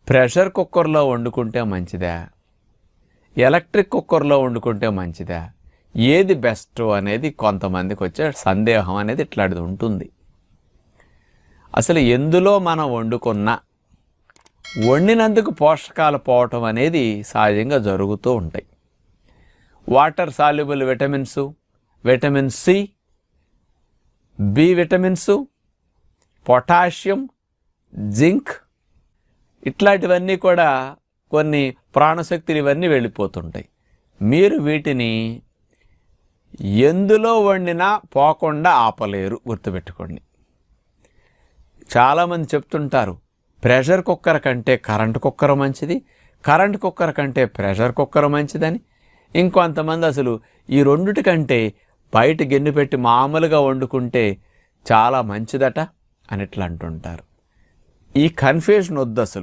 Pressure కుక్కర్లో వండుకుంటే మంచిదా, ఎలక్ట్రిక్ కుక్కర్లో వండుకుంటే మంచిదా, ఏది బెస్ట్ అనేది కొంతమందికి వచ్చే సందేహం అనేది ఇట్లాంటిది ఉంటుంది. అసలు ఎందులో మనం వండినందుకు పోషకాలు పోవటం అనేది సహజంగా జరుగుతూ ఉంటాయి. Water soluble vitamins, vitamin C, B vitamins, potassium, zinc ఇట్లాంటివన్నీ కూడా కొన్ని ప్రాణశక్తులు ఇవన్నీ వెళ్ళిపోతుంటాయి. మీరు వీటిని ఎందులో వండినా పోకుండా ఆపలేరు, గుర్తుపెట్టుకోండి. చాలామంది చెప్తుంటారు ప్రెషర్ కుక్కర్ కంటే కరెంట్ కుక్కర్ మంచిది, కరెంట్ కుక్కర్ కంటే ప్రెషర్ కుక్కర్ మంచిదని. ఇంకొంతమంది అసలు ఈ రెండిటి కంటే బయట గిన్నె పెట్టి మామూలుగా వండుకుంటే చాలా మంచిదట అని ఇట్లా అంటుంటారు. ఈ కన్ఫ్యూజన్ వద్దు అసలు.